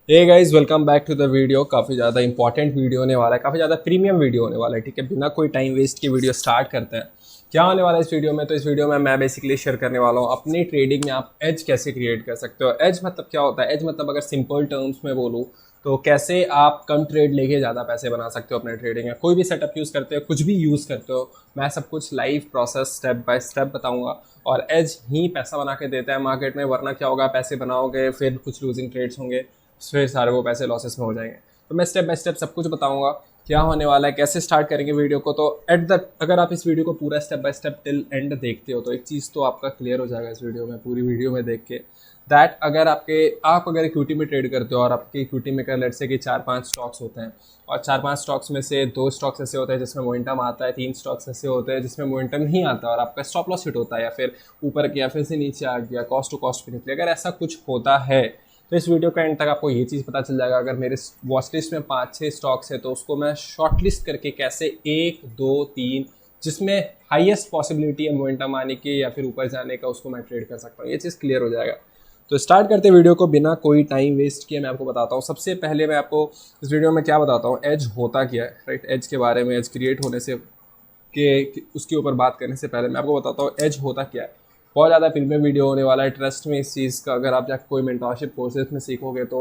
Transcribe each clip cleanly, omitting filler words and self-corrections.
Hey guys, welcome back to the video. काफ़ी ज़्यादा important video होने वाला है, काफ़ी ज़्यादा प्रीमियम वीडियो होने वाला है। ठीक है, बिना कोई टाइम वेस्ट के वीडियो स्टार्ट करते हैं। क्या होने वाला है इस वीडियो में? तो इस वीडियो में मैं बेसिकली शेयर करने वाला हूँ अपनी ट्रेडिंग में आप एज कैसे क्रिएट कर सकते हो। एज मतलब क्या होता है? एज मतलब अगर सिंपल टर्म्स में बोलूँ तो कैसे आप कम ट्रेड लेके ज़्यादा पैसे बना सकते हो अपने ट्रेडिंग में। कोई भी सेटअप यूज़ करते हो, कुछ भी यूज़ करते हो, मैं सब कुछ live process step by step बताऊंगा। और एज ही पैसा बना के देता है मार्केट में, वरना क्या होगा, पैसे बनाओगे फिर कुछ लूजिंग ट्रेड्स होंगे, फिर सारे वो पैसे लॉसेस में हो जाएंगे। तो मैं स्टेप बाय स्टेप सब कुछ बताऊंगा क्या होने वाला है, कैसे स्टार्ट करेंगे वीडियो को। तो एट द अगर आप इस वीडियो को पूरा step by step till and देखते हो तो एक चीज़ तो आपका क्लियर हो जाएगा इस वीडियो में, पूरी वीडियो में देख के, दैट अगर आप अगर इक्विटी में ट्रेड करते हो और आपके इक्विटी में कर लेट से कि 4-5 स्टॉक्स होते हैं, और 4-5 स्टॉक्स में से 2 स्टॉक्स ऐसे होते हैं जिसमें मोमेंटम आता है, 3 स्टॉक्स ऐसे होते हैं जिसमें मोमेंटम नहीं आता और आपका स्टॉप लॉस हिट होता है, या फिर ऊपर गया फिर से नीचे आ गया, कॉस्ट टू कॉस्ट पे निकले, अगर ऐसा कुछ होता है तो इस वीडियो का एंड तक आपको ये चीज़ पता चल जाएगा। अगर मेरे वॉच लिस्ट में 5-6 स्टॉक्स है तो उसको मैं शॉर्ट लिस्ट करके कैसे 1 2 3 जिसमें हाईएस्ट पॉसिबिलिटी है मोमेंटम आने की या फिर ऊपर जाने का, उसको मैं ट्रेड कर सकता हूँ। ये चीज़ क्लियर हो जाएगा। तो स्टार्ट करते वीडियो को बिना कोई टाइम वेस्ट किए। मैं आपको बताता हूँ, सबसे पहले मैं आपको इस वीडियो में क्या बताता हूँ, एज होता क्या है, राइट। एज के बारे में, एज क्रिएट होने से उसके ऊपर बात करने से पहले मैं आपको बताता हूँ एज होता क्या है। बहुत ज़्यादा प्रीमियम वीडियो होने वाला है, ट्रस्ट में इस चीज़ का। अगर आप जाकर कोई मेंटरशिप कोर्सेज में सीखोगे तो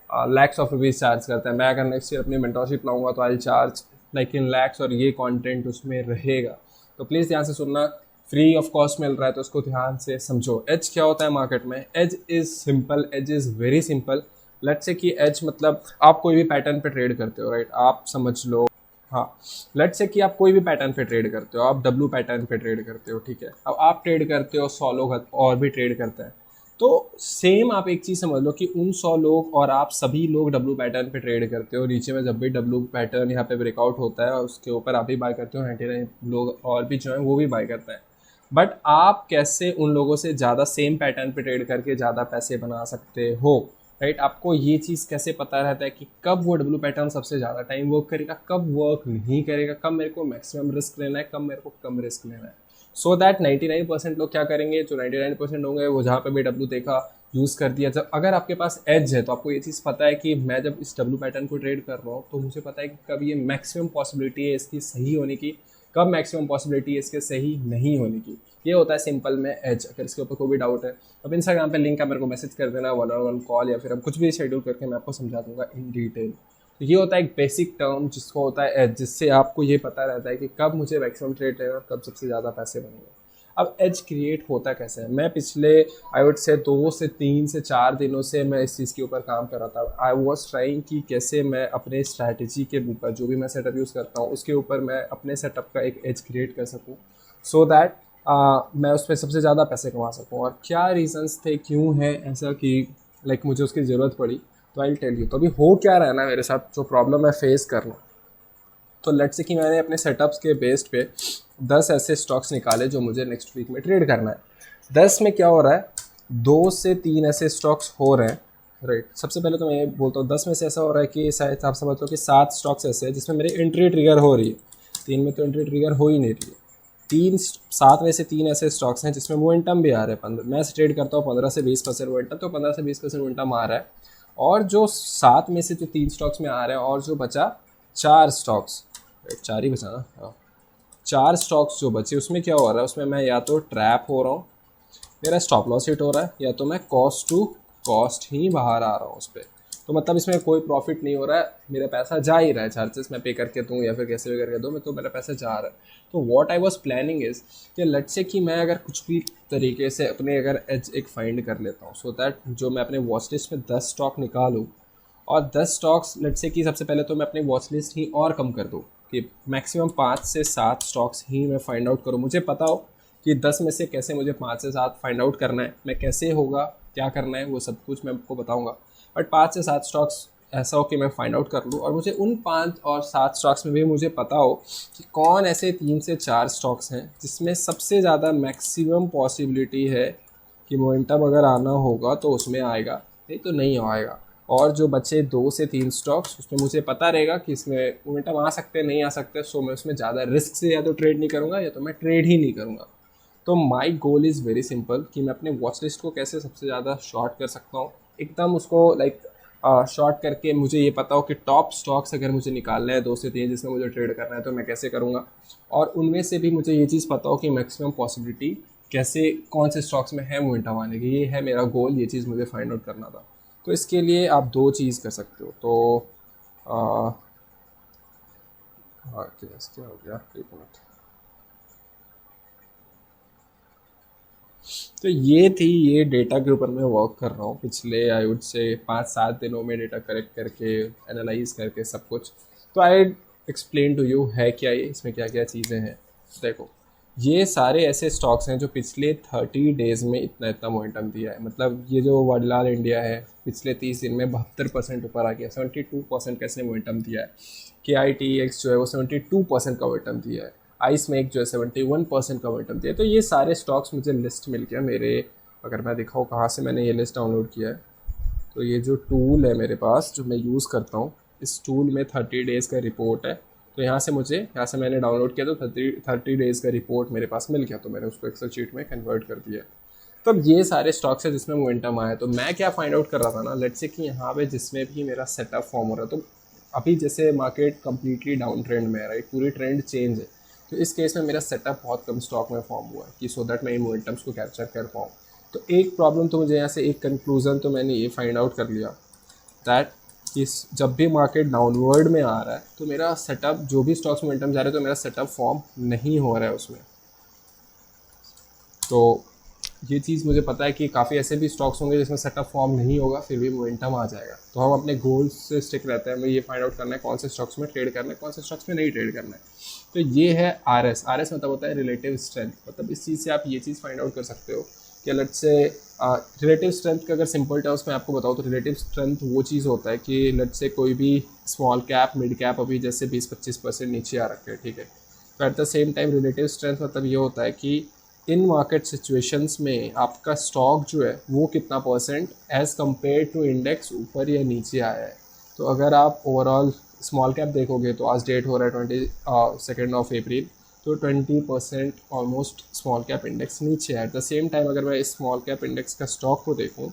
लैक्स ऑफ रुपीज़ चार्ज करते हैं। मैं अगर नेक्स्ट ईयर अपनी मेंटरशिप लाऊंगा तो आई चार्ज लाइक इन लैक्स, और ये कंटेंट उसमें रहेगा। तो प्लीज़ ध्यान से सुनना, फ्री ऑफ कॉस्ट मिल रहा है तो उसको ध्यान से समझो। एज क्या होता है मार्केट में? Edge is simple, edge is very simple. Let's say कि एज मतलब आप कोई भी पैटर्न पे ट्रेड करते हो, राइट। आप समझ लो, हाँ, लेट्स से कि आप कोई भी पैटर्न पे ट्रेड करते हो, आप डब्लू पैटर्न पे ट्रेड करते हो, ठीक है। अब आप ट्रेड करते हो, 100 लोग और भी ट्रेड करते हैं। तो सेम आप एक चीज़ समझ लो कि उन 100 लोग और आप सभी लोग डब्लू पैटर्न पे ट्रेड करते हो। नीचे में जब भी डब्लू पैटर्न यहाँ पे ब्रेकआउट होता है और उसके ऊपर आप भी बाय करते हो, 99 लोग और भी जो है वो भी बाय करते हैं। बट आप कैसे उन लोगों से ज़्यादा सेम पैटर्न पे ट्रेड करके ज़्यादा पैसे बना सकते हो, राइट। आपको ये चीज़ कैसे पता रहता है कि कब वो डब्लू पैटर्न सबसे ज़्यादा टाइम वर्क करेगा, कब वर्क नहीं करेगा, कब मेरे को मैक्सिमम रिस्क लेना है, कब मेरे को कम रिस्क लेना है। सो दैट 99% लोग क्या करेंगे, जो 99% होंगे वो जहाँ पे भी डब्लू देखा यूज़ कर दिया। जब अगर आपके पास एज है तो आपको ये चीज़ पता है कि मैं जब इस डब्लू पैटर्न को ट्रेड कर रहा हूँ तो मुझे पता है कि कब ये मैक्सिमम पॉसिबिलिटी है इसकी सही होने की, कब मैक्सिमम पॉसिबिलिटी है इसके सही नहीं होने की। ये होता है सिंपल में एज। अगर इसके ऊपर कोई भी डाउट है, अब इंस्टाग्राम पे लिंक है, मेरे को मैसेज कर देना, 1-on-1 कॉल, या फिर हम कुछ भी शेड्यूल करके मैं आपको समझा दूंगा इन डिटेल। तो ये होता है एक बेसिक टर्म जिसको होता है एज, जिससे आपको ये पता रहता है कि कब मुझे मैक्सिमम ट्रेड लेना और कब सबसे ज़्यादा पैसे बनेंगे। अब एज क्रिएट होता कैसे है? मैं पिछले आई वुड से 2 से 3 से 4 दिनों से मैं इस चीज़ के ऊपर काम कर रहा था। आई वॉज ट्राइंग कि कैसे मैं अपने स्ट्रैटेजी के ऊपर, जो भी मैं सेटअप यूज़ करता हूँ उसके ऊपर मैं अपने सेटअप का एक एज क्रिएट कर सकूँ, सो दैट मैं उस पर सबसे ज़्यादा पैसे कमा सकूँ। और क्या रीजंस थे, क्यों है ऐसा कि लाइक मुझे उसकी ज़रूरत पड़ी, तो आई टेल यू। तो अभी हो क्या रहा है ना मेरे साथ, जो प्रॉब्लम मैं फेस कर रहा हूँ। तो लेट्स से कि मैंने अपने सेटअप्स के बेस्ड पे 10 ऐसे स्टॉक्स निकाले जो मुझे नेक्स्ट वीक में ट्रेड करना है। 10 में क्या हो रहा है, 2 से 3 ऐसे स्टॉक्स हो रहे हैं, राइट। सबसे पहले तो मैं ये बोलता हूँ 10 में से ऐसा हो रहा है कि शायद आप समझ लो कि 7 स्टॉक्स ऐसे हैं जिसमें मेरी एंट्री ट्रिगर हो रही है। 3 में तो एंट्री ट्रिगर हो ही नहीं रही है। 7 में से 3 ऐसे स्टॉक्स हैं जिसमें मोमेंटम भी आ रहा है। 15 मैं ट्रेड करता हूँ 15 से 20% मोमेंटम, तो 15 से 20% मोमेंटम आ रहा है। और जो 7 में से जो 3 स्टॉक्स में आ रहे हैं, और जो बचा 4 स्टॉक्स, 4 ही बचा ना, हाँ, 4 स्टॉक्स जो बचे उसमें क्या हो रहा है, उसमें मैं या तो ट्रैप हो रहा हूँ, मेरा स्टॉप लॉस हिट हो रहा है, या तो मैं कॉस्ट टू कॉस्ट ही बाहर आ रहा हूँ उस पर। तो मतलब इसमें कोई प्रॉफिट नहीं हो रहा है, मेरा पैसा जा ही रहा है। चार्जेस मैं पे करके दूँ या फिर कैसे भी करके दूँ, मैं तो मेरा पैसा जा रहा है। तो what I was planning is कि लेट्स से कि मैं अगर कुछ भी तरीके से अपने अगर एज एक फाइंड कर लेता हूँ, सो दैट जो मैं अपने वॉच लिस्ट में 10 स्टॉक निकालूँ, और 10 स्टॉक्स लेट्स से कि सबसे पहले तो मैं अपनी वॉच लिस्ट ही और कम कर दूँ कि मैक्सिमम 5 से 7 स्टॉक्स ही मैं फाइंड आउट करूँ। मुझे पता हो कि 10 में से कैसे मुझे 5 से 7 फाइंड आउट करना है, मैं कैसे होगा, क्या करना है, वो सब कुछ मैं आपको बताऊंगा। बट 5 से 7 स्टॉक्स ऐसा हो कि मैं फाइंड आउट कर लूँ, और मुझे उन 5 और 7 स्टॉक्स में भी मुझे पता हो कि कौन ऐसे 3 से 4 स्टॉक्स हैं जिसमें सबसे ज़्यादा मैक्सिमम पॉसिबिलिटी है कि मोमेंटम अगर आना होगा तो उसमें आएगा, नहीं तो नहीं आएगा। और जो बचे 2 से 3 स्टॉक्स, उसमें मुझे पता रहेगा कि इसमें मोमेंटम आ सकते नहीं आ सकते, सो मैं उसमें ज़्यादा रिस्क से या तो ट्रेड नहीं करूँगा या तो मैं ट्रेड ही नहीं करूँगा। तो माई गोल इज़ वेरी सिंपल कि मैं अपने वॉच लिस्ट को कैसे सबसे ज़्यादा शॉर्ट कर सकता हूँ, एकदम उसको लाइक शॉर्ट करके मुझे ये पता हो कि टॉप स्टॉक्स अगर मुझे निकालना है 2 से 3 जिसमें मुझे ट्रेड करना है तो मैं कैसे करूँगा, और उनमें से भी मुझे ये चीज़ पता हो कि मैक्सिमम पॉसिबिलिटी कैसे कौन से स्टॉक्स में है मोमेंटम आने की। ये है मेरा गोल, ये चीज़ मुझे फाइंड आउट करना था। तो इसके लिए आप 2 चीज़ कर सकते हो। तो हाँ क्या हो गया, 1 मिनट। तो ये डेटा के ऊपर मैं वर्क कर रहा हूँ पिछले आई वुड से 5-7 दिनों में, डेटा कलेक्ट करके एनालाइज करके सब कुछ। तो आई एक्सप्लेन टू यू है क्या ये, इसमें क्या क्या चीज़ें हैं। देखो, ये सारे ऐसे स्टॉक्स हैं जो पिछले 30 डेज़ में इतना इतना मोमेंटम दिया है। मतलब ये जो वडलाल इंडिया है पिछले 30 दिन में 72% ऊपर आ गया, 72% कैसे मोमेंटम दिया है। KITX जो है वो 72% का मोमेंटम दिया है। आइस में एक जो है 71% का मोमेंटम दिया है। तो ये सारे स्टॉक्स मुझे लिस्ट मिल गया मेरे, अगर मैं दिखाऊँ कहाँ से मैंने ये लिस्ट डाउनलोड किया है, तो ये जो टूल है मेरे पास जो मैं यूज़ करता हूँ, इस टूल में 30 डेज़ का रिपोर्ट है। तो यहाँ से मैंने डाउनलोड किया, तो 30 डेज़ का रिपोर्ट मेरे पास मिल गया, तो मैंने उसको एक्सेल शीट में कन्वर्ट कर दिया। तो अब ये सारे स्टॉक्स है जिसमें मोमेंटम आया। तो मैं क्या फाइंड आउट कर रहा था ना, लेट्स से कि यहाँ पे जिसमें भी मेरा सेटअप फॉर्म हो रहा है, तो अभी जैसे मार्केट कम्प्लीटली डाउन ट्रेंड में है, राइट, पूरी ट्रेंड चेंज है। तो इस केस में मेरा सेटअप बहुत कम स्टॉक में फॉर्म हुआ है कि सो दैट मैं इन मोमेंटम्स को कैप्चर कर पाऊँ। तो एक प्रॉब्लम तो मुझे यहाँ से, एक कंक्लूजन तो मैंने ये फाइंड आउट कर लिया दैट इस जब भी मार्केट डाउनवर्ड में आ रहा है तो मेरा सेटअप, जो भी स्टॉक्स मोमेंटम जा रहे हैं, तो मेरा सेटअप फॉर्म नहीं हो रहा है उसमें। तो ये चीज़ मुझे पता है कि काफ़ी ऐसे भी स्टॉक्स होंगे जिसमें सेटअप फॉर्म नहीं होगा, फिर भी मोमेंटम आ जाएगा। तो हम अपने गोल्स से स्टिक रहते हैं, हमें ये फाइंड आउट करना है कौन से स्टॉक्स में ट्रेड करना है, कौन से स्टॉक्स में नहीं ट्रेड करना है। तो ये है RS मतलब होता है रिलेटिव स्ट्रेंथ। मतलब इस चीज़ से आप ये चीज़ फाइंड आउट कर सकते हो कि लेट्स से रिलेटिव स्ट्रेंथ का अगर सिंपल टर्म्स में आपको बताऊँ तो रिलेटिव स्ट्रेंथ वो चीज़ होता है कि लेट्स से कोई भी स्मॉल कैप मिड कैप अभी जैसे 20-25% नीचे आ रखे हैं, ठीक है। तो at the same time relative strength मतलब ये होता है कि इन मार्केट सिचुएशंस में आपका स्टॉक जो है वो कितना percent as compare to index ऊपर या नीचे आया है। तो अगर आप ओवरऑल स्मॉल कैप देखोगे तो आज डेट हो रहा है 22 अप्रैल, तो 20% ऑलमोस्ट स्मॉल कैप इंडेक्स नीचे है। एट द सेम टाइम अगर मैं इस स्मॉल कैप इंडेक्स का स्टॉक को देखूँ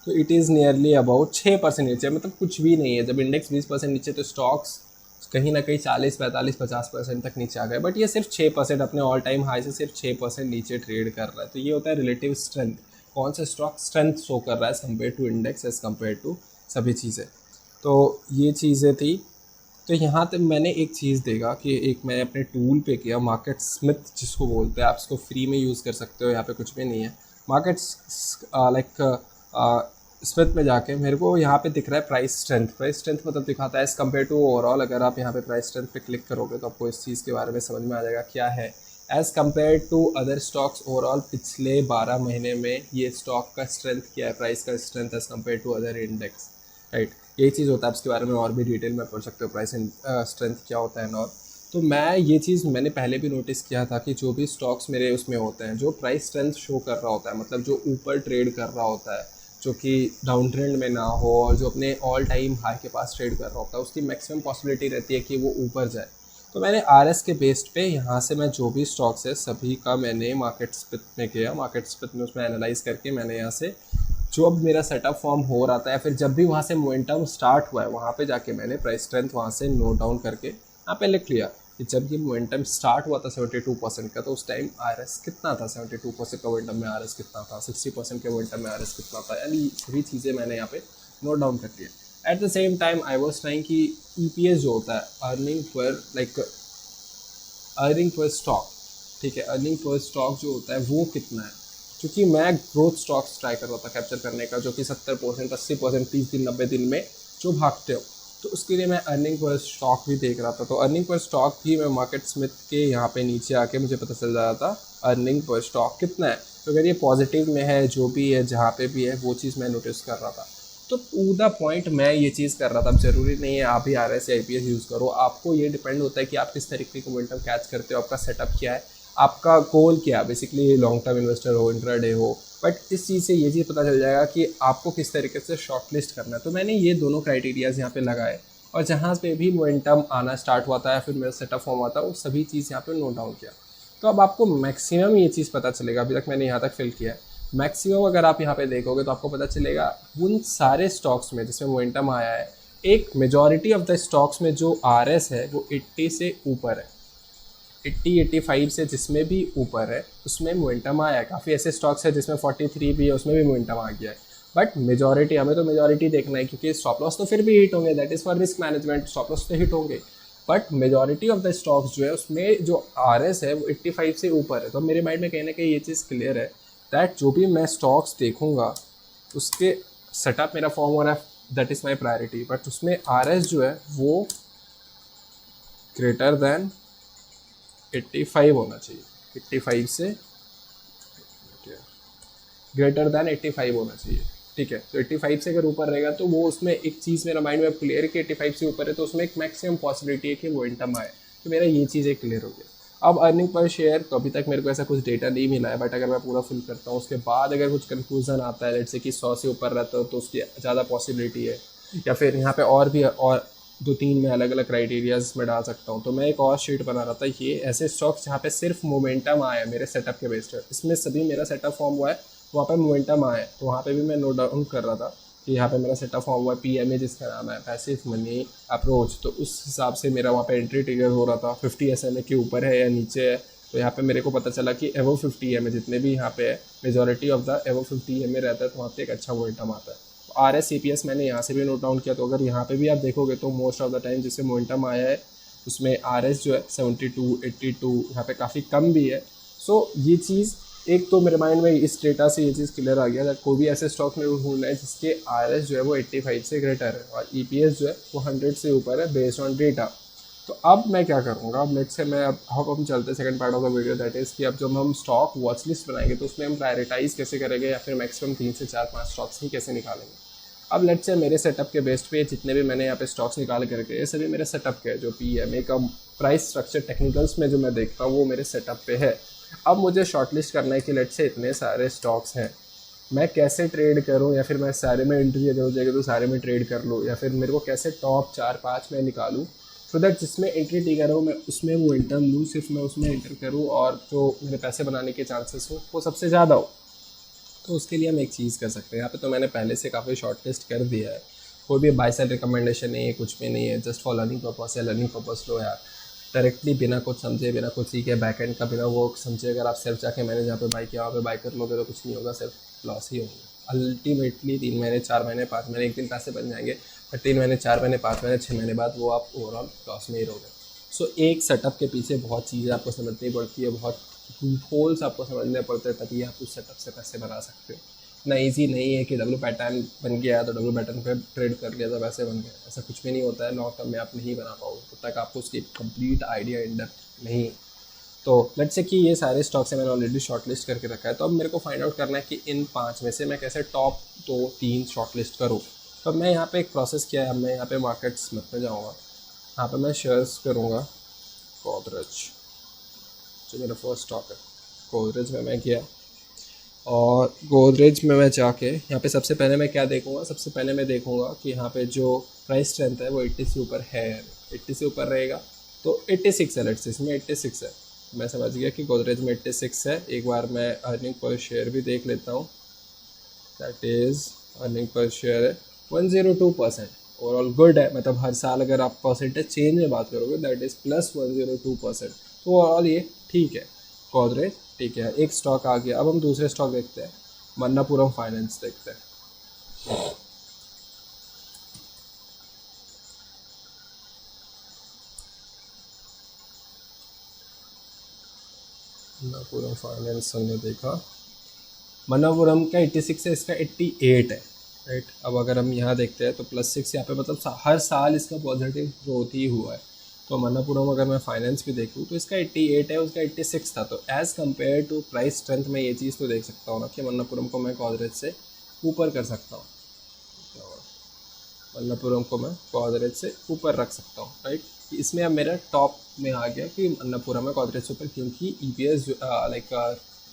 तो इट इज़ नियरली अबाउट 6% नीचे, मतलब कुछ भी नहीं है। जब इंडेक्स 20% नीचे तो स्टॉक्स कहीं ना कहीं 40-45-50% तक नीचे आ गए, बट ये सिर्फ 6% अपने ऑल टाइम हाई से सिर्फ 6% नीचे ट्रेड कर रहा है। तो ये होता है रिलेटिव स्ट्रेंथ, कौन सा स्टॉक स्ट्रेंथ शो कर रहा है as compare to index, as compare to सभी चीज़ें। तो ये चीज़ें थी। तो यहाँ तक मैंने एक चीज़ देखा कि एक मैंने अपने टूल पे किया, मार्केट स्मिथ जिसको बोलते हैं, आप इसको फ्री में यूज़ कर सकते हो, यहाँ पे कुछ भी नहीं है। मार्केट लाइक स्मिथ में जाके मेरे को यहाँ पे दिख रहा है प्राइस स्ट्रेंथ मतलब दिखाता है एज़ कम्पेयर टू ओवरऑल। अगर आप यहाँ पे प्राइस स्ट्रेंथ पे क्लिक करोगे तो आपको इस चीज़ के बारे में समझ में आ जाएगा क्या है as compare to other stocks overall पिछले 12 महीने में ये स्टॉक का स्ट्रेंथ क्या है, प्राइस का strength as compare to other index, right. यही चीज़ होता है, आप इसके बारे में और भी डिटेल में पढ़ सकते हो प्राइस स्ट्रेंथ क्या होता है और। तो मैं ये चीज़ मैंने पहले भी नोटिस किया था कि जो भी स्टॉक्स मेरे उसमें होते हैं जो प्राइस स्ट्रेंथ शो कर रहा होता है, मतलब जो ऊपर ट्रेड कर रहा होता है, जो कि डाउन ट्रेंड में ना हो और जो अपने ऑल टाइम हाई के पास ट्रेड कर रहा होता है, उसकी मैक्सिमम पॉसिबिलिटी रहती है कि वो ऊपर जाए। तो मैंने RS के बेस्ड पे यहाँ से मैं जो भी स्टॉक्स है सभी का मैंने मार्केट स्मिथ में किया, मार्केट स्मिथ में उसमें एनालाइज करके मैंने यहाँ से जो अब मेरा सेटअप फॉर्म हो रहा था या फिर जब भी वहाँ से मोमेंटम स्टार्ट हुआ है वहाँ पे जाके मैंने प्राइस स्ट्रेंथ वहाँ से नोट डाउन करके यहाँ पे लिख लिया कि जब ये मोमेंटम स्टार्ट हुआ था 72% का, तो उस टाइम RS कितना था, 72% का मोमेंटम में RS कितना था, 60% के मोमेंटम में RS कितना था, यानी सभी चीज़ें मैंने यहाँ पे नोट डाउन कर लिया। At the same time I was trying कि EPS जो होता है, अर्निंग पर स्टॉक, ठीक है, अर्निंग पर स्टॉक जो होता है वो कितना है, क्योंकि मैं ग्रोथ स्टॉक्स ट्राई कर रहा था कैप्चर करने का, जो कि 70%, 80%, 30 दिन 90 दिन में जो भागते हो। तो उसके लिए मैं अर्निंग पर स्टॉक भी देख रहा था। तो अर्निंग पर स्टॉक भी मैं मार्केट स्मिथ के यहाँ पे नीचे आके मुझे पता चल रहा था अर्निंग पर स्टॉक कितना है। तो अगर ये पॉजिटिव में है, जो भी है, जहाँ पे भी है, वो चीज़ मैं नोटिस कर रहा था। तो टू द पॉइंट मैं ये चीज़ कर रहा था। अब ज़रूरी नहीं है आप ही RS या IPS यूज़ करो, आपको ये डिपेंड होता है कि आप किस तरीके का मोमेंटम कैच करते हो, आपका सेटअप क्या है, आपका गोल क्या है। बेसिकली लॉन्ग टर्म इन्वेस्टर हो, इंट्राडे हो, बट इस चीज़ से ये चीज़ पता चल जाएगा कि आपको किस तरीके से शॉर्ट लिस्ट करना है। तो मैंने ये दोनों क्राइटेरियाज़ यहाँ पे लगाए और जहाँ पे भी मोमेंटम आना स्टार्ट हुआ था या फिर मेरा सेटअप फॉर्म हुआ था वो सभी चीज़ यहाँ पे नोट डाउन किया। तो अब आपको मैक्सिमम ये चीज़ पता चलेगा, अभी तक मैंने यहाँ तक फिल किया है, मैक्सिमम अगर आप यहाँ पे देखोगे तो आपको पता चलेगा उन सारे स्टॉक्स में जिसमें मोमेंटम आया है, एक मेजॉरिटी ऑफ द स्टॉक्स में जो आरएस है वो 80 से ऊपर है, 80-85 से जिसमें भी ऊपर है उसमें मोमेंटम आया है। काफ़ी ऐसे स्टॉक्स है जिसमें 43 भी है, उसमें भी मोमेंटम आ गया है। बट मेजॉरिटी, हमें तो मेजॉरिटी देखना है क्योंकि स्टॉप लॉस तो फिर भी हिट होंगे, that is for risk management, stop loss तो हिट होंगे। But majority of the stocks जो है उसमें जो आरएस है वो 85 से ऊपर है। तो मेरे माइंड में कहीं ना कहीं ये चीज़ क्लियर है दैट जो भी मैं स्टॉक्स देखूंगा उसके सेटअप मेरा फॉर्म हो रहा है, that is my priority. But उसमें आरएस जो है वो ग्रेटर देन 85 होना चाहिए, 85 से ग्रेटर देन 85 होना चाहिए, ठीक है। तो 85 से अगर ऊपर रहेगा तो वो उसमें एक चीज़ मेरा माइंड में क्लियर है कि 85 से ऊपर है तो उसमें एक मैक्सिमम पॉसिबिलिटी है कि मोमेंटम आए। तो मेरा ये चीज़ एक क्लियर हो गया। अब अर्निंग पर शेयर तो अभी तक मेरे को ऐसा कुछ डेटा नहीं मिला है, बट अगर मैं पूरा फिल करता हूँ उसके बाद अगर कुछ कंक्लूजन आता है, लेट्स से कि 100 से ऊपर रहता है तो उसकी ज़्यादा पॉसिबिलिटी है, या फिर यहाँ पे और 2-3 मैं अलग अलग क्राइटेरियाज में डाल सकता हूँ। तो मैं एक और शीट बना रहा था, ये ऐसे स्टॉक्स जहाँ पे सिर्फ मोमेंटम आया मेरे सेटअप के बेस्ड है, इसमें सभी मेरा सेटअप फॉर्म हुआ है, वहाँ पे मोमेंटम आया है तो वहाँ पे भी मैं नोट डाउन कर रहा था कि यहाँ पे मेरा सेटअप फॉर्म हुआ है PMA जिसका नाम है पैसिव मनी अप्रोच। तो उस हिसाब से मेरा वहाँ पे एंट्री ट्रिगर हो रहा था 50 SMA के ऊपर है या नीचे है। तो यहाँ पे मेरे को पता चला कि एवो 50 EMA जितने भी यहाँ पे मेजॉरिटी ऑफ द एवो 50 EMA रहता है तो वहाँ पे एक अच्छा मोमेंटम आता है। RSCPS मैंने यहाँ से भी नोट डाउन किया, तो अगर यहाँ पे भी आप देखोगे तो मोस्ट ऑफ द टाइम जिससे मोमेंटम आया है उसमें RS जो है 72, 82 यहाँ पे काफ़ी कम भी है। सो ये चीज़ एक तो मेरे माइंड में इस डेटा से ये चीज़ क्लियर आ गया, कोई भी ऐसे स्टॉक में ढूंढना है जिसके RS जो है वो 85 से ग्रेटर है और EPS जो है वो 100 से ऊपर है बेस्ड ऑन डेटा। तो अब मैं क्या करूँगा, अब लेट्स से मैं अब हम चलते हैं second part of the video, that is कि अब जब हम स्टॉक वॉच लिस्ट बनाएंगे तो उसमें हम प्रायोरिटाइज कैसे करेंगे या फिर मैक्सिमम 3 से 4-5 स्टॉक्स ही कैसे निकालेंगे। अब लेट्स से मेरे सेटअप के बेस्ट पे जितने भी मैंने यहाँ पे स्टॉक्स निकाल करके ये सभी मेरे सेटअप के जो PMA का प्राइस स्ट्रक्चर टेक्निकल्स में जो मैं देखता हूँ वो मेरे सेटअप पे है। अब मुझे शॉर्टलिस्ट करना है कि लेट्स से इतने सारे स्टॉक्स हैं, मैं कैसे ट्रेड करूं, या फिर मैं सारे में एंट्री अगर हो जाएगा तो सारे में ट्रेड कर लूँ, या फिर मेरे को कैसे टॉप 4-5 में निकालूं सो दैट जिसमें एंट्री टिगर हो मैं उसमें मोमेंटम लूँ, सिर्फ मैं उसमें एंटर करूँ और जो मेरे पैसे बनाने के चांसेस हो वो सबसे ज़्यादा हो। तो उसके लिए हम एक चीज़ कर सकते हैं, यहाँ पे तो मैंने पहले से काफ़ी शॉर्ट लिस्ट कर दिया है, कोई भी बाय सेल रिकमेंडेशन नहीं है, कुछ भी नहीं है, जस्ट फॉर लर्निंग पर्पस है। लर्निंग पर्पस लो यार, डायरेक्टली बिना कुछ समझे बिना कुछ सीखे बैकएंड का बिना वो समझे अगर आप सिर्फ जाके मैंने जहाँ पे बाई किया वहाँ पे बाई कर लोगे तो कुछ नहीं होगा, सिर्फ लॉस ही होंगे। अल्टीमेटली 3 महीने 4 महीने 5 महीने एक दिन पैसे बन जाएंगे, बट 3 महीने 4 महीने 5 महीने 6 महीने बाद वो आप ओवरऑल लॉस में ही रहोगे। सो एक सेटअप के पीछे बहुत चीज़ें आपको समझनी पड़ती है, बहुत होल्स आपको समझने पड़ते हैं, तभी आप उस सेटअप से पैसे बना सकते हो। इतना ईजी नहीं है कि डब्ल्यू पैटर्न बन गया तो डब्ल्यू पैटर्न पे ट्रेड कर लिया तो वैसे बन गया, ऐसा कुछ भी नहीं होता है। लॉन्ग टर्म में आप नहीं बना पाओगे तब तक आपको उसकी कंप्लीट आइडिया इन डेप्थ नहीं। तो लेट्स से कि ये सारे स्टॉक्स हैं मैंने ऑलरेडी शॉर्ट लिस्ट करके रखा है, तो अब मेरे को फाइंड आउट करना है कि इन 5 में से मैं कैसे टॉप 2-3 शॉर्ट लिस्ट करूँ। तो मैं यहाँ पे एक प्रोसेस किया है, मैं यहाँ पे मार्केट्स में जाऊँगा, यहाँ पे मैं शेयर्स करूँगा गोदरेज, जो मेरा फर्स्ट स्टॉक है। गोदरेज में मैं किया और गोदरेज में मैं जाके यहाँ पे सबसे पहले मैं क्या देखूँगा, सबसे पहले मैं देखूँगा कि यहाँ पे जो प्राइस स्ट्रेंथ है वो 80 से ऊपर है, 80 से ऊपर रहेगा तो 86 है, लेट्स इसमें 86 है, मैं समझ गया कि गोदरेज में 86 है। एक बार मैं अर्निंग पर शेयर भी देख लेता हूँ, that is earning per share है 102%, ओवरऑल गुड है। मतलब हर साल अगर आप परसेंटेज चेंज में बात करोगे दैट इज़ प्लस 102%, तो ओवरऑल ये ठीक है गोदरेज, ठीक है। एक स्टॉक आ गया, अब हम दूसरे स्टॉक देखते हैं, मन्नापुरम फाइनेंस देखते हैं। मन्नापुरम फाइनेंस हमने देखा, मन्नापुरम का 86 है, इसका 88 है, राइट। अब अगर हम यहाँ देखते हैं तो +6 यहाँ पे मतलब हर साल इसका पॉजिटिव ग्रोथ ही हुआ है। तो मन्नापुरम अगर मैं फाइनेंस भी देखूँ तो इसका 88 है, उसका 86 था, तो as compare to price strength मैं ये चीज़ तो देख सकता हूँ ना कि मन्नापुरम को मैं गोदरेज से ऊपर कर सकता हूँ, मन्नापुरम को मैं गोदरेज से ऊपर रख सकता हूँ, राइट। इसमें अब मेरा टॉप में आ गया कि मन्नापुरम है गोदरेज से ऊपर, क्योंकि EPS लाइक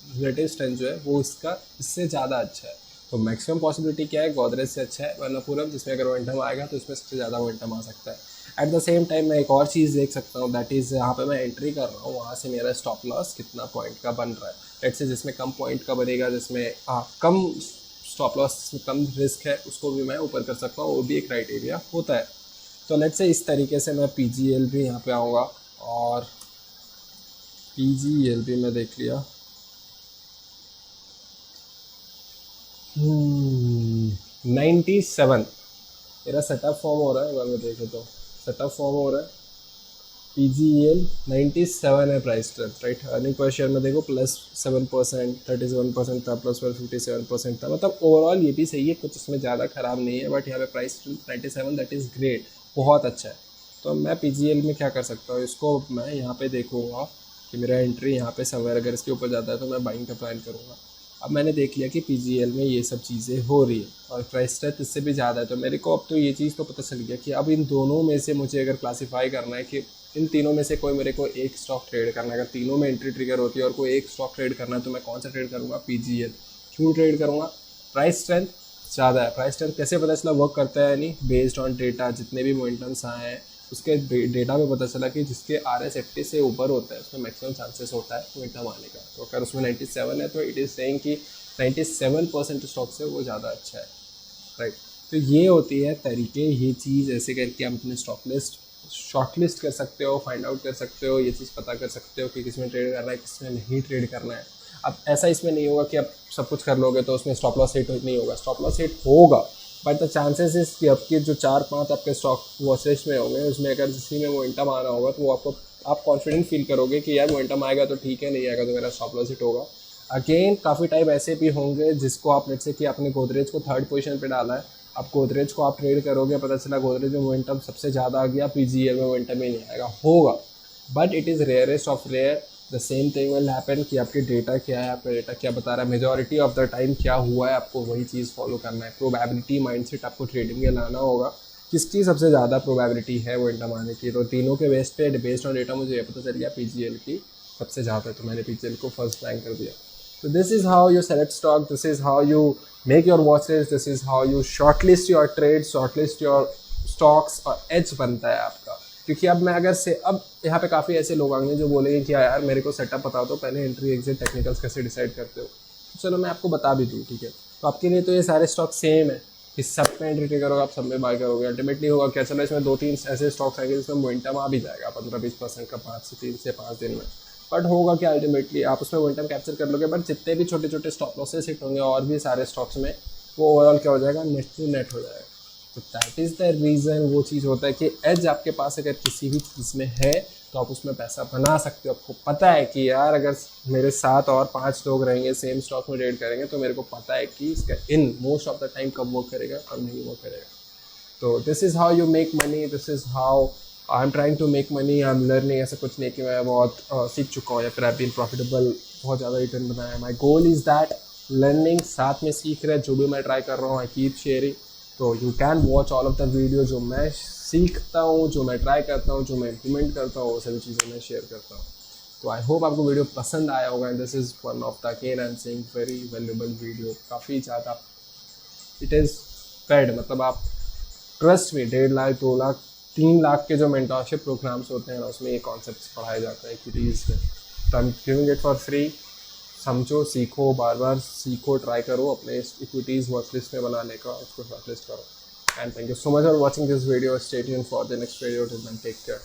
रिलेटिव स्ट्रेंथ जो है वो इसका इससे ज़्यादा अच्छा है। तो मैक्सिमम पॉसिबिलिटी क्या है, गोदरेज से अच्छा है मन्नापुरम, जिसमें अगर मोमेंटम आएगा तो इसमें सबसे ज़्यादा मोमेंटम आ सकता है। एट द सेम टाइम मैं एक और चीज़ देख सकता हूँ, दैट इज़ यहाँ पे मैं एंट्री कर रहा हूँ, वहाँ से मेरा स्टॉप लॉस कितना पॉइंट का बन रहा है। लेट्स से जिसमें कम पॉइंट का बनेगा, जिसमें कम स्टॉप लॉस में कम रिस्क है, उसको भी मैं ऊपर कर सकता हूँ, वो भी एक क्राइटेरिया होता है। तो लेट्स से इस तरीके से मैं PGL भी यहाँ पे आऊँगा, और PGL भी मैं देख लिया। 97 मेरा सेटअप फॉर्म हो रहा है, अगर मैं देखे तो सेटअप फॉर्म हो रहा है। PGL 97 है price strength, right. Earning per share में देखो +7%, 37% था, +57% था, मतलब ओवरऑल ये भी सही है, कुछ इसमें ज़्यादा ख़राब नहीं है। बट यहाँ पे price strength 97, that is great, बहुत अच्छा है। तो मैं PGL में क्या कर सकता हूँ, इसको मैं यहाँ पे देखूँगा कि मेरा एंट्री यहाँ पे समवेयर अगर इसके ऊपर जाता है तो मैं बाइंग का प्लान करूँगा। अब मैंने देख लिया कि PGL में ये सब चीज़ें हो रही है और प्राइस स्ट्रेंथ इससे भी ज़्यादा है, तो मेरे को अब तो ये चीज़ तो पता चल गया कि अब इन दोनों में से मुझे अगर क्लासीफाई करना है कि इन तीनों में से कोई मेरे को एक स्टॉक ट्रेड करना है, अगर तीनों में एंट्री ट्रिगर होती है और कोई एक स्टॉक ट्रेड करना है, तो मैं कौन सा ट्रेड करूँगा, PGL। क्यों ट्रेड करूँगा, प्राइस स्ट्रेंथ ज़्यादा है। प्राइस स्ट्रेंथ कैसे पता चला, वर्क करता है नहीं, बेस्ड ऑन डेटा, जितने भी मोमेंटम्स आए हैं उसके डेटा में पता चला कि जिसके RSFT से ऊपर होता है उसमें मैक्सिमम चांसेस होता है मोमेंटम आने का। तो अगर उसमें 97 है तो इट इज़ सेइंग कि 97% स्टॉक से वो ज़्यादा अच्छा है, राइट। तो ये होती है तरीके, ये चीज़ ऐसे करके आप अपने स्टॉक लिस्ट शॉर्ट लिस्ट कर सकते हो, फाइंड आउट कर सकते हो, ये चीज़ पता कर सकते हो कि किस में ट्रेड करना है, किस में नहीं ट्रेड करना है। अब ऐसा इसमें नहीं होगा कि आप सब कुछ कर लोगे तो उसमें स्टॉप लॉस हिट नहीं होगा, स्टॉप लॉस हिट होगा, बट द चांसेस इस कि आपके जो 4-5 आपके स्टॉक वॉच लिस्ट में होंगे, उसमें अगर किसी में मोमेंटम आ रहा होगा तो वो आपको, आप कॉन्फिडेंट फील करोगे कि यार मोमेंटम आएगा तो ठीक है, नहीं आएगा तो मेरा स्टॉप लॉस हिट होगा। अगेन काफ़ी टाइम ऐसे भी होंगे जिसको आप लेट्स से कि आपने गोदरेज को 3rd पोजीशन पे डाला है, अब गोदरेज को आप ट्रेड करोगे, पता चला गोदरेज में मोमेंटम सबसे ज़्यादा आ गया, PGL में मोमेंटम ही नहीं आएगा, होगा, but it is rarest of rare. The same thing will happen कि आपके डेटा क्या है, आपका डेटा क्या बता रहा है, मेजॉरिटी ऑफ द टाइम क्या हुआ है, आपको वही चीज़ फॉलो करना है। प्रोबेबिलिटी माइंडसेट आपको ट्रेडिंग में लाना होगा, किसकी सबसे ज़्यादा प्रोबेबिलिटी है मोमेंटम आने की। तो तीनों के बेस पे बेस्ड ऑन डेटा मुझे ये पता चल गया PGL की सबसे ज़्यादा है, तो मैंने PGL को फर्स्ट रैंक कर दिया। So this is how you select stock, this is how you make your watch list, this is how you shortlist your trades, shortlist your stocks, और एज बनता है आपका। क्योंकि अब मैं अगर से अब यहाँ पे काफ़ी ऐसे लोग आएंगे जो बोलेंगे कि यार मेरे को सेटअप बता दो, पहले एंट्री एग्जिट टेक्निकल्स कैसे डिसाइड करते हो, तो चलो मैं आपको बता भी दूँ, ठीक है। तो आपके लिए तो ये सारे स्टॉक सेम है कि सब में एंट्री करोगे, आप सब में बाय करोगे, अल्टीमेटली होगा क्या, चलो इसमें 2-3 ऐसे स्टॉक्स आएंगे जिसमें मोमेंटम आ भी जाएगा 15-20% का 3 से 5 दिन में, बट होगा क्या, अल्टीमेटली आप उसमें मोमेंटम कैप्चर कर लोगे, बट जितने भी छोटे छोटे स्टॉप लॉसेस हिट होंगे और भी सारे स्टॉक्स में, वो ओवरऑल क्या हो जाएगा, नेट टू नेट हो जाएगा। तो दैट इज़ द रीज़न, वो चीज़ होता है कि एज आपके पास अगर किसी भी चीज़ में है तो आप उसमें पैसा बना सकते हो। आपको पता है कि यार अगर मेरे साथ और 5 लोग रहेंगे सेम स्टॉक में ट्रेड करेंगे तो मेरे को पता है कि इसका in most of the time कब वर्क करेगा, कब नहीं वर्क करेगा। तो this is how you make money, this is how I am trying to make money, I am learning. ऐसा कुछ नहीं कि मैं बहुत सीख चुका हूँ या फिर आई बीन प्रॉफिटेबल, बहुत ज़्यादा रिटर्न बनाया। माई गोल इज़ दैट लर्निंग, साथ में सीख रहे, जो भी मैं ट्राई कर रहा हूँ आई कीप शेयरिंग। तो you can watch all of the video, जो मैं सीखता हूँ, जो मैं ट्राई करता हूँ, जो मैं इम्प्लीमेंट करता हूँ, वो सभी चीज़ें मैं शेयर करता हूँ। तो आई होप आपको वीडियो पसंद आया होगा, and this is one of the again I am saying very valuable video, काफ़ी ज़्यादा इट इज़ पेड, मतलब आप ट्रस्ट में 1.5 लाख 2 लाख 3 लाख के जो मेंटरशिप प्रोग्राम्स होते हैं ना, उसमें ये कॉन्सेप्ट्स पढ़ाए जाते हैं इक्विटीज़ के। तो I am giving it for free, समझो, सीखो, बार बार सीखो, ट्राई करो अपने इक्विटीज़ वॉच लिस्ट में बनाने का, उसको शॉर्ट लिस्ट करो। And thank you so much for watching this video, stay tuned for the next video, till then take care.